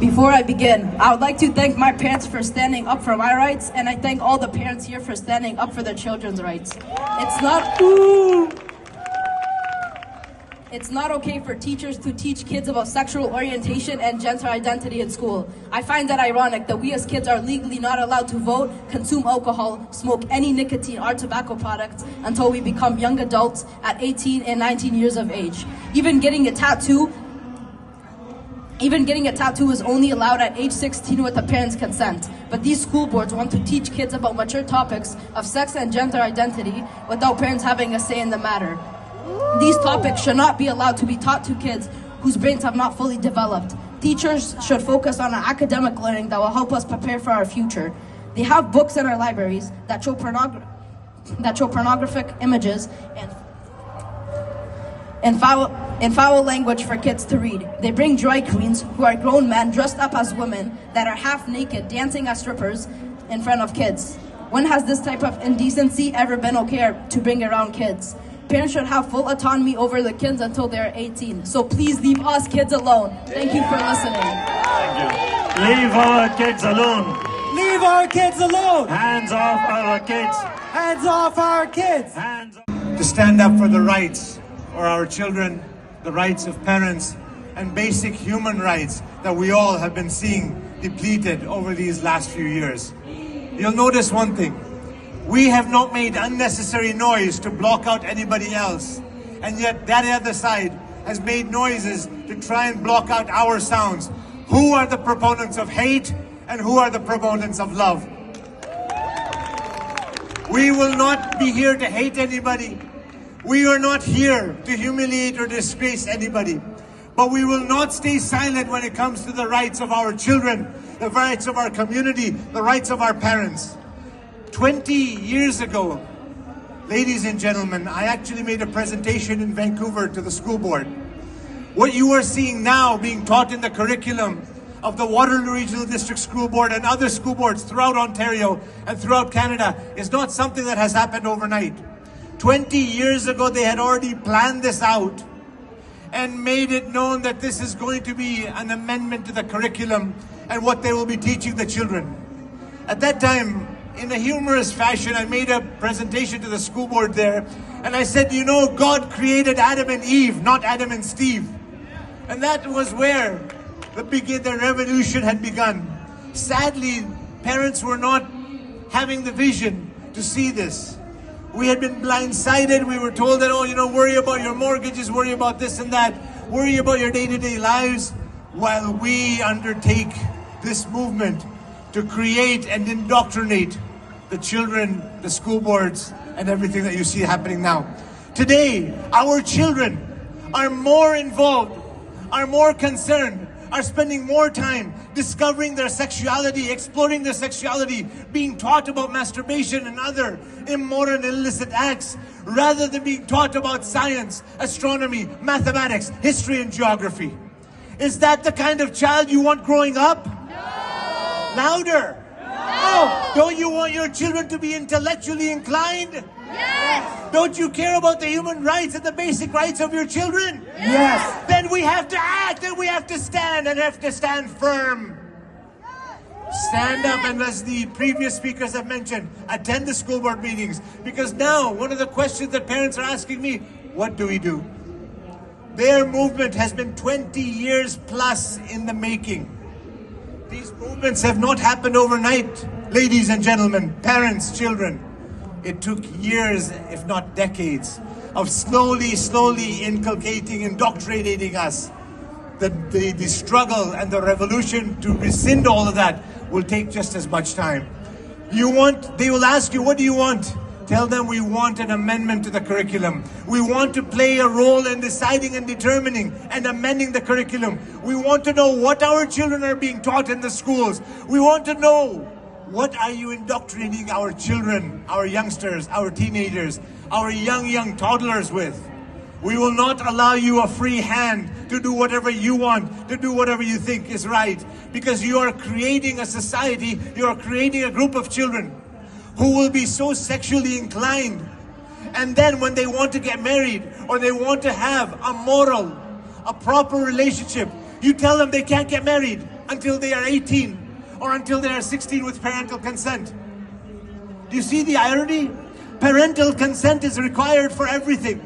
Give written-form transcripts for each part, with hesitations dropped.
Before I begin, I would like to thank my parents for standing up for my rights, and I thank all the parents here for standing up for their children's rights. It's not okay for teachers to teach kids about sexual orientation and gender identity in school. I find that ironic that we as kids are legally not allowed to vote, consume alcohol, smoke any nicotine or tobacco products until we become young adults at 18 and 19 years of age. Even getting a tattoo is only allowed at age 16 with the parents' consent. But these school boards want to teach kids about mature topics of sex and gender identity without parents having a say in the matter. These topics should not be allowed to be taught to kids whose brains have not fully developed. Teachers should focus on academic learning that will help us prepare for our future. They have books in our libraries that show pornographic images and foul language for kids to read. They bring drag queens, who are grown men dressed up as women, that are half naked dancing as strippers in front of kids. When has this type of indecency ever been okay to bring around kids? Parents should have full autonomy over the kids until they're 18. So please leave us kids alone. Thank you for listening. Thank you. Leave our kids alone. Leave our kids alone. Hands off our kids. Hands off our kids. Hands off. To stand up for the rights of our children, the rights of parents, and basic human rights that we all have been seeing depleted over these last few years. You'll notice one thing. We have not made unnecessary noise to block out anybody else, and yet that other side has made noises to try and block out our sounds. Who are the proponents of hate and who are the proponents of love? We will not be here to hate anybody. We are not here to humiliate or disgrace anybody. But we will not stay silent when it comes to the rights of our children, the rights of our community, the rights of our parents. 20 years ago, ladies and gentlemen, I actually made a presentation in Vancouver to the school board. What you are seeing now being taught in the curriculum of the Waterloo Regional District School Board and other school boards throughout Ontario and throughout Canada is not something that has happened overnight. 20 years ago, they had already planned this out and made it known that this is going to be an amendment to the curriculum and what they will be teaching the children. At that time, in a humorous fashion, I made a presentation to the school board there, and I said, you know, God created Adam and Eve, not Adam and Steve. And that was where the revolution had begun. Sadly, parents were not having the vision to see this. We had been blindsided. We were told that, oh, you know, worry about your mortgages, worry about this and that, worry about your day-to-day lives, while we undertake this movement to create and indoctrinate the children, the school boards, and everything that you see happening now. Today, our children are more involved, are more concerned, are spending more time discovering their sexuality, exploring their sexuality, being taught about masturbation and other immoral and illicit acts, rather than being taught about science, astronomy, mathematics, history, and geography. Is that the kind of child you want growing up? No. Louder. No. Don't you want your children to be intellectually inclined? Yes. Don't you care about the human rights and the basic rights of your children? Yes. Then we have to act, and we have to stand, and have to stand firm. Stand up, and as the previous speakers have mentioned, attend the school board meetings. Because now, one of the questions that parents are asking me, what do we do? Their movement has been 20 years plus in the making. These movements have not happened overnight, ladies and gentlemen, parents, children. It took years, if not decades, of slowly inculcating, indoctrinating us. The struggle and the revolution to rescind all of that will take just as much time. They will ask you, what do you want? Tell them we want an amendment to the curriculum. We want to play a role in deciding and determining and amending the curriculum. We want to know what our children are being taught in the schools. We want to know, what are you indoctrinating our children, our youngsters, our teenagers, our young toddlers with? We will not allow you a free hand to do whatever you want, to do whatever you think is right, because you are creating a society, you are creating a group of children who will be so sexually inclined. And then when they want to get married or they want to have a moral, a proper relationship, you tell them they can't get married. until they are 18 or until they are 16 with parental consent. Do you see the irony? Parental consent is required for everything.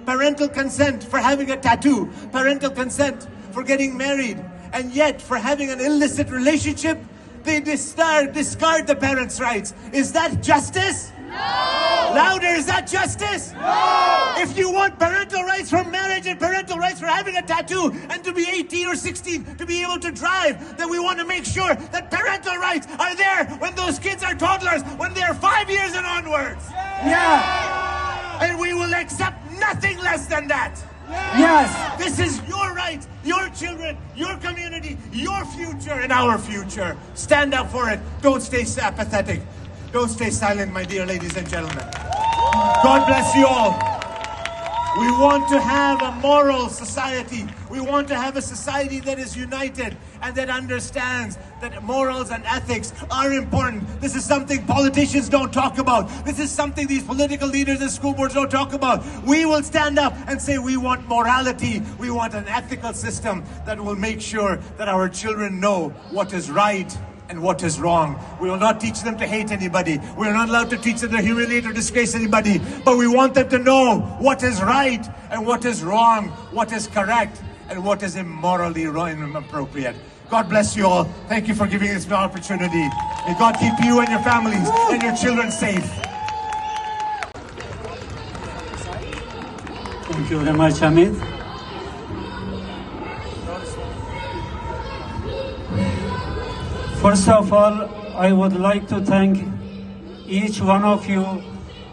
Parental consent for having a tattoo, parental consent for getting married, and yet for having an illicit relationship, they discard the parents' rights. Is that justice? No! Louder, is that justice? No! If you want parental rights for marriage and parental rights for having a tattoo and to be 18 or 16 to be able to drive, then we want to make sure that parental rights are there when those kids are toddlers, when they're 5 years and onwards. Yeah. And we will accept nothing less than that. Yes. This is your right, your children, your community, your future, and our future. Stand up for it. Don't stay apathetic. Don't stay silent, my dear ladies and gentlemen. God bless you all. We want to have a moral society. We want to have a society that is united and that understands that morals and ethics are important. This is something politicians don't talk about. This is something these political leaders and school boards don't talk about. We will stand up and say we want morality. We want an ethical system that will make sure that our children know what is right and what is wrong. We will not teach them to hate anybody. We are not allowed to teach them to humiliate or disgrace anybody. But we want them to know what is right and what is wrong, what is correct and what is immorally wrong and inappropriate. God bless you all. Thank you for giving us the opportunity. May God keep you and your families and your children safe. Thank you very much, Hamid. First of all, I would like to thank each one of you,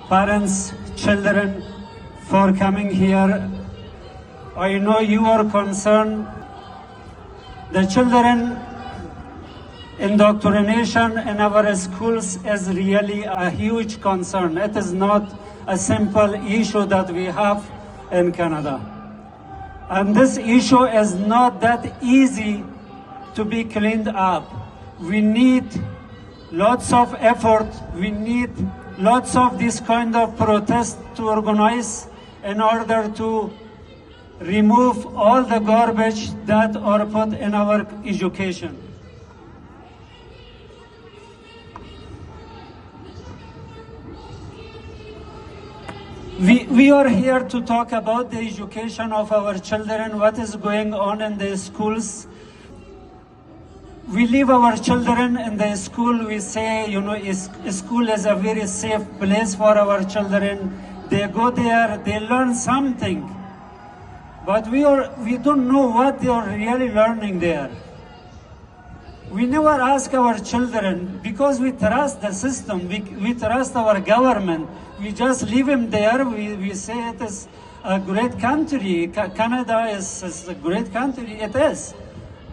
parents, children, for coming here. I know you are concerned. The children indoctrination in our schools is really a huge concern. It is not a simple issue that we have in Canada. And this issue is not that easy to be cleaned up. We need lots of effort. We need lots of this kind of protest to organize in order to remove all the garbage that are put in our education. We are here to talk about the education of our children, what is going on in the schools. We leave our children in the school, we say, school is a very safe place for our children. They go there, they learn something. But we don't know what they are really learning there. We never ask our children because we trust the system, we trust our government. We just leave them there, we say it is a great country. Canada is a great country, it is.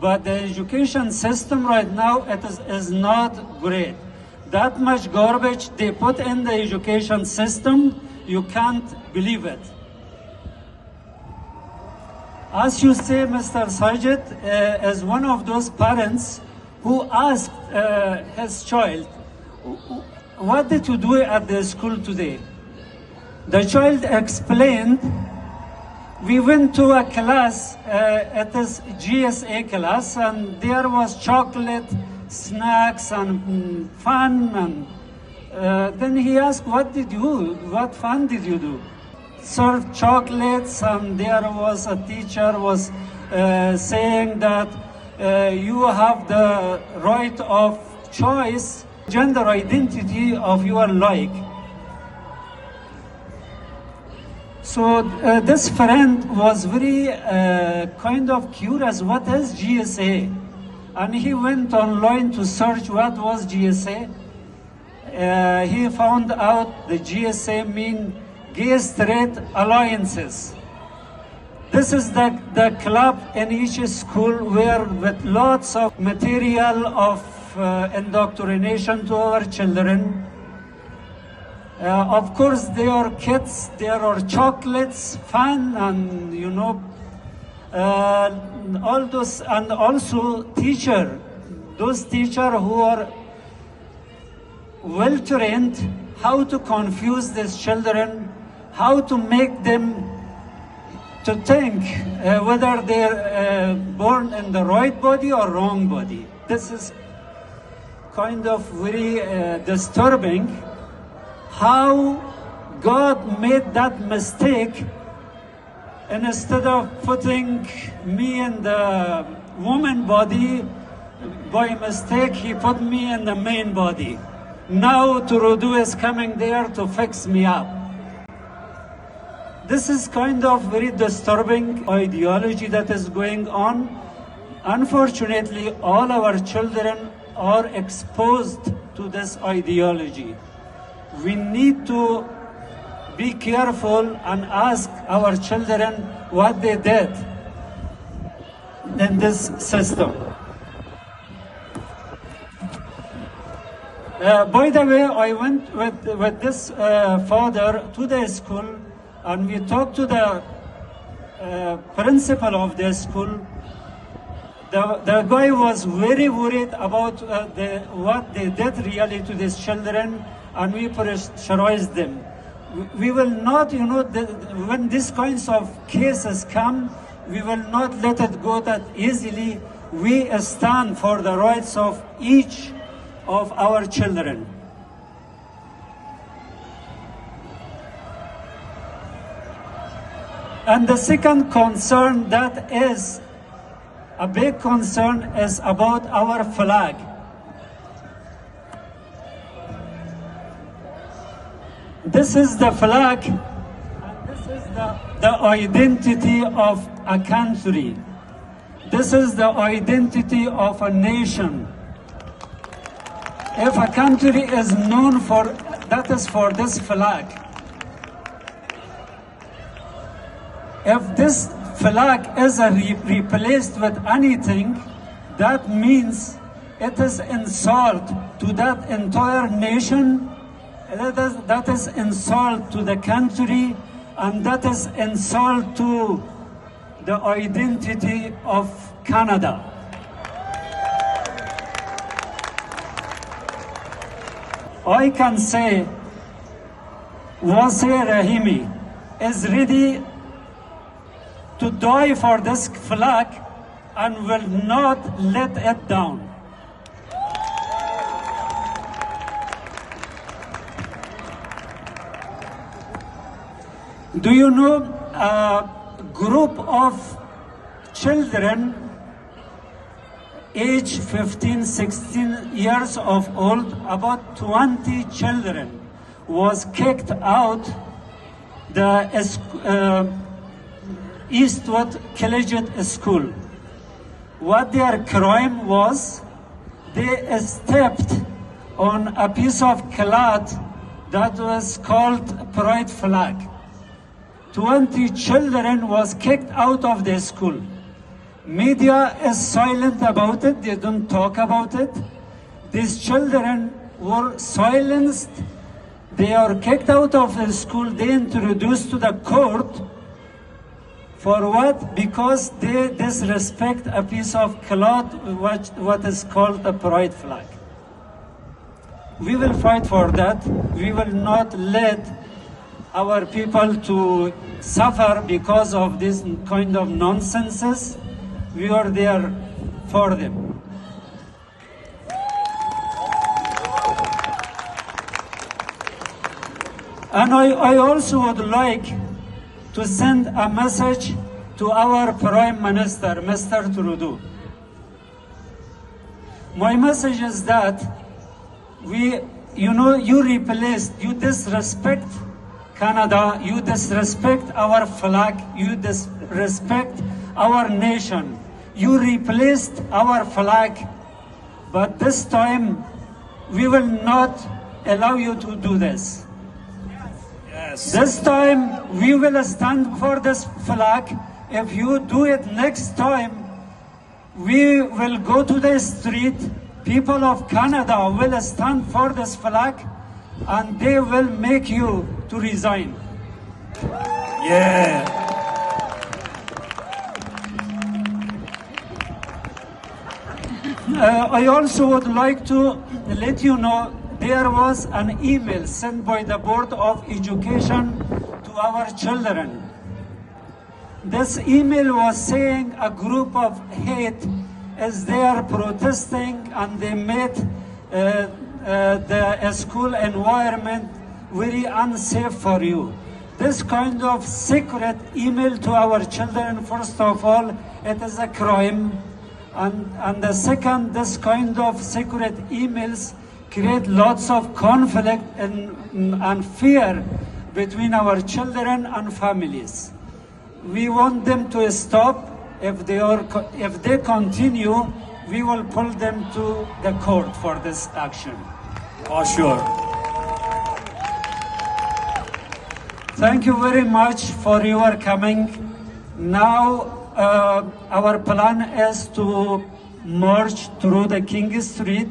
But the education system right now, it is not great. That much garbage they put in the education system, you can't believe it. As you say, Mr. Sajid is one of those parents who asked his child, what did you do at the school today? The child explained, we went to a class, it is GSA class, and there was chocolate, snacks, and fun. And then he asked, what fun did you do? Served chocolates, and there was a teacher was saying that you have the right of choice, gender identity of your like. So this friend was very kind of curious, what is GSA? And he went online to search what was GSA. He found out the GSA mean Gay Straight Alliances. This is the club in each school where with lots of material of indoctrination to our children. Of course, there are kids, there are chocolates, fun, and all those, and also those teachers who are well trained how to confuse these children, how to make them to think whether they're born in the right body or wrong body. This is kind of very disturbing how God made that mistake. And instead of putting me in the woman body, by mistake, he put me in the main body. Now Turudu is coming there to fix me up. This is kind of very disturbing ideology that is going on. Unfortunately, all our children are exposed to this ideology. We need to be careful and ask our children what they did in this system. By the way, I went with this father to the school, and we talked to the principal of the school. The guy was very worried about what they did really to these children, and we pressurized them. We will not, when these kinds of cases come, we will not let it go that easily. We stand for the rights of each of our children. And the second concern that is a big concern is about our flag. This is the flag, and this is the identity of a country. This is the identity of a nation. If a country is known for, that is for this flag. If this flag is replaced with anything, that means it is insult to that entire nation. That is insult to the country, and that is insult to the identity of Canada. I can say Wasi Rahimi is ready to die for this flag and will not let it down. Do you know a group of children age 15, 16 years of old, about 20 children was kicked out the Eastwood Collegiate School. What their crime was, they stepped on a piece of cloth that was called pride flag. 20 children was kicked out of the school. Media is silent about it, they don't talk about it. These children were silenced, they are kicked out of the school, they introduced to the court. For what? Because they disrespect a piece of cloth, what is called a pride flag. We will fight for that. We will not let our people to suffer because of this kind of nonsenses. We are there for them. And I also would like to send a message to our Prime Minister, Mr. Trudeau. My message is that you disrespect Canada, you disrespect our flag, you disrespect our nation. You replaced our flag, but this time we will not allow you to do this. Yes. This time we will stand for this flag. If you do it next time, we will go to the street. People of Canada will stand for this flag, and they will make you to resign. Yeah. I also would like to let you know there was an email sent by the Board of Education to our children. This email was saying a group of hate is there protesting, and they made the school environment very unsafe for you. This kind of secret email to our children, first of all, it is a crime. And the second, this kind of secret emails create lots of conflict and fear between our children and families. We want them to stop. If they continue, we will pull them to the court for this action. For sure. Thank you very much for your coming. Now, our plan is to march through the King Street.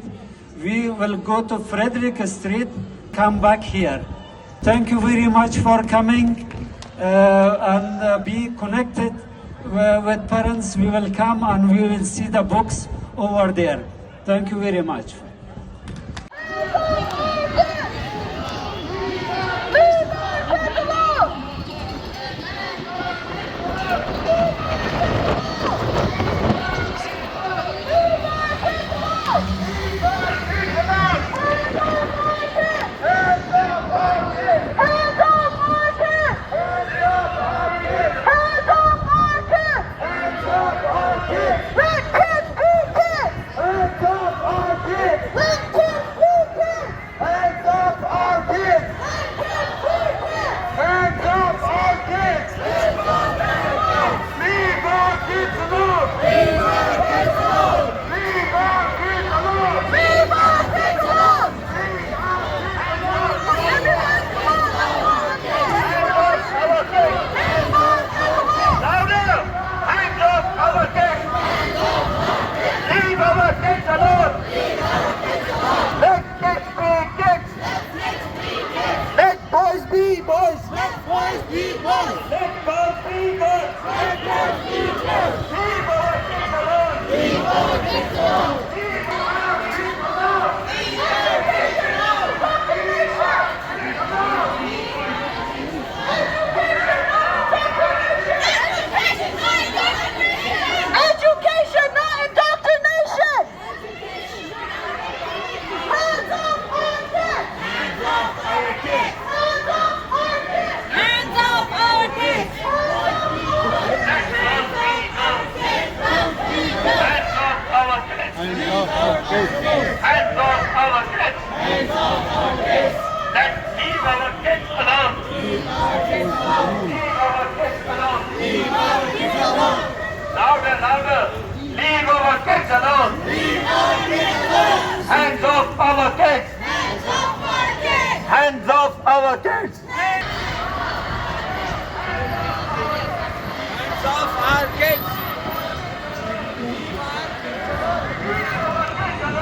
We will go to Frederick Street, come back here. Thank you very much for coming and be connected with parents. We will come and we will see the books over there. Thank you very much. Education, not indoctrination! Hands off our kids! Hands off our kids! Hands off our kids! Hands off our kids! Hands off our kids! Hands off our kids! Let's leave our kids alone! Leave our kids alone! Leave our kids alone! Leave our kids alone! Louder, louder! Leave our kids alone! Leave our kids alone! Hands off our kids! Hands off our kids! Hands off our kids!